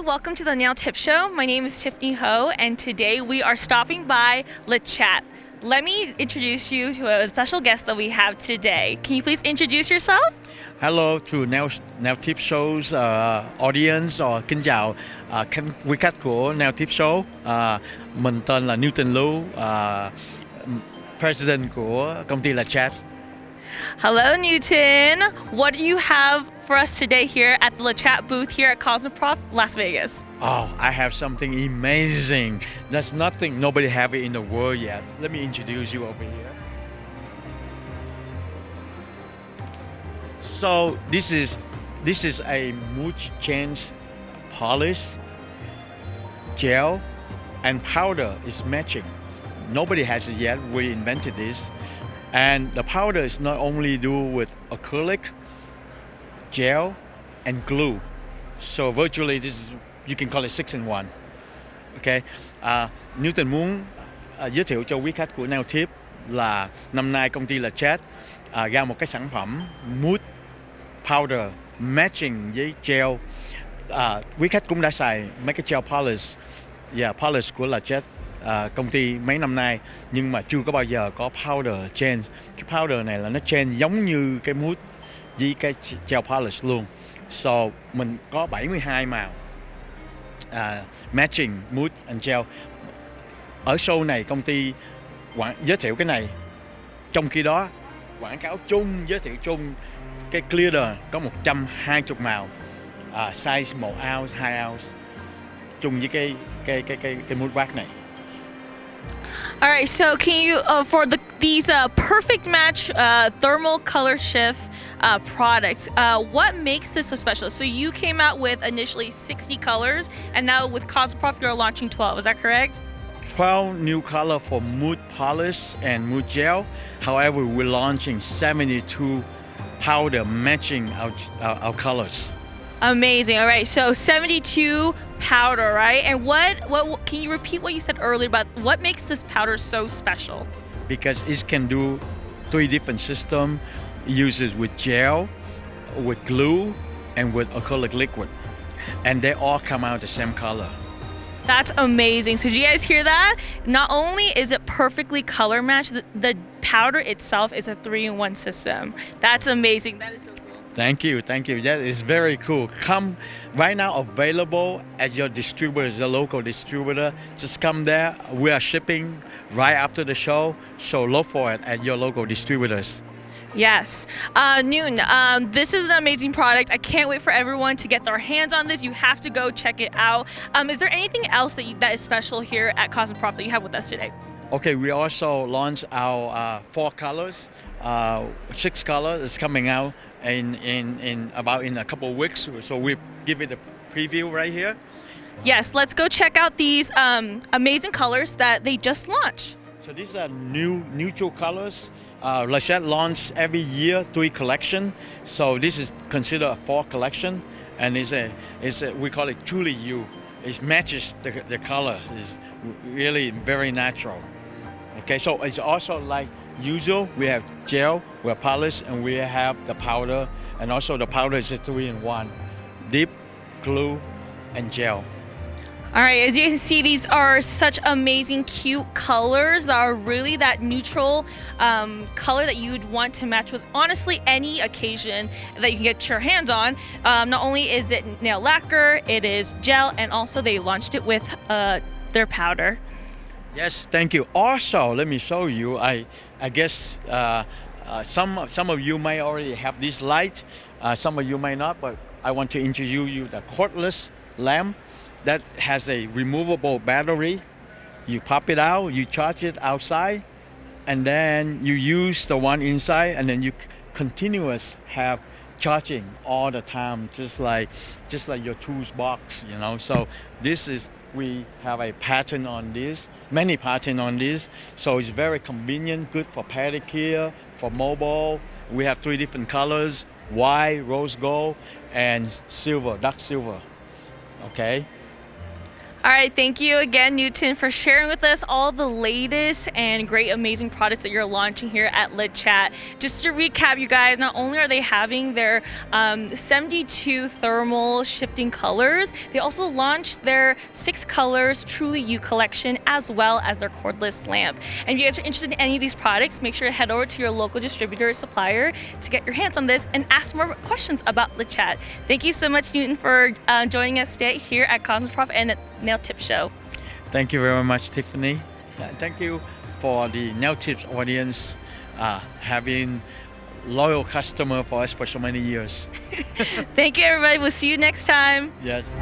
welcome to the Nail Tip Show. My name is Tiffany Ho, and today we are stopping by LeChat. Let me introduce you to a special guest that we have today. Can you please introduce yourself? Hello to Nail Tip Show's audience. Kính chào quý khách của Nail Tip Show. Mình tên là Newton Lưu, President của công ty LeChat. Hello, Newton. What do you have for us today here at the LeChat booth here at Cosmoprof, Las Vegas? Oh, I have something amazing. There's nothing, nobody have it in the world yet. Let me introduce you over here. So this is a mood change polish, gel, and powder is matching. Nobody has it yet. We invented this. And the powder is not only do with acrylic, gel, and glue. So virtually you can call it 6-in-1. Okay. Newton muốn giới thiệu cho quý khách của Nail Tip là năm nay công ty LeChat ra một cái sản phẩm mood powder matching với gel. Quý khách cũng đã xài mấy cái gel polish, polish của LeChat công ty mấy năm nay, nhưng mà chưa có bao giờ có powder change. Cái powder này là nó change giống như cái mood với cái gel polish luôn. So mình có 72 màu matching mood and gel. Ở show này công ty giới thiệu cái này, trong khi đó quảng cáo chung, giới thiệu chung cái clearer có 120 màu, size 1 ounce, 2 ounce chung với cái mood wax này. All right, so can you, for these perfect match thermal color shift products, what makes this so special? So you came out with initially 60 colors, and now with Cosmoprof you're launching 12, is that correct? 12 new color for mood polish and mood gel. However, we're launching 72 powder matching our colors. Amazing. All right, so 72 powder, right? And what can you repeat what you said earlier about what makes this powder so special? Because it can do 3 different systems. Uses with gel, with glue, and with acrylic liquid, and they all come out the same color. That's amazing. So do you guys hear that? Not only is it perfectly color matched, the powder itself is a 3-in-1 system. That's amazing. That is so cool. Thank you. That is very cool. Come right now, available at your distributor, the local distributor. Just come there. We are shipping right after the show, so look for it at your local distributors. Yes. Noon, this is an amazing product. I can't wait for everyone to get their hands on this. You have to go check it out. Is there anything else that is special here at Cosmoprof that you have with us today? Okay, we also launched our 4 colors. 6 colors is coming out in a couple of weeks. So we give it a preview right here. Yes, let's go check out these amazing colors that they just launched. So these are new neutral colors. LeChat launch every year 3 collection. So this is considered a 4 collection, and we call it truly you. It matches the colors. It's really very natural. Okay, so it's also like usual. We have gel, we have polish, and we have the powder. And also the powder is a 3-in-1: dip, glue, and gel. All right, as you can see, these are such amazing, cute colors that are really that neutral color that you'd want to match with honestly any occasion that you can get your hands on. Not only is it nail lacquer, it is gel, and also they launched it with their powder. Yes, thank you. Also, let me show you. I guess some of you may already have this light. Some of you may not, but I want to introduce you the cordless lamp that has a removable battery. You pop it out, you charge it outside, and then you use the one inside, and then you continuous have charging all the time, just like your tools box, you know. So we have a pattern on this, many pattern on this. So it's very convenient, good for pedicure, for mobile. We have 3 different colors: white, rose gold, and silver, dark silver. Okay. All right, thank you again, Newton, for sharing with us all the latest and great, amazing products that you're launching here at LeChat. Just to recap, you guys, not only are they having their 72 thermal shifting colors, they also launched their 6 colors Truly You collection, as well as their cordless lamp. And if you guys are interested in any of these products, make sure to head over to your local distributor or supplier to get your hands on this and ask more questions about LeChat. Thank you so much, Newton, for joining us today here at Cosmoprof and Nail Tip Show. Thank you very much, Tiffany. Thank you for the Nail Tips audience having loyal customer for us for so many years. Thank you, everybody. We'll see you next time. Yes.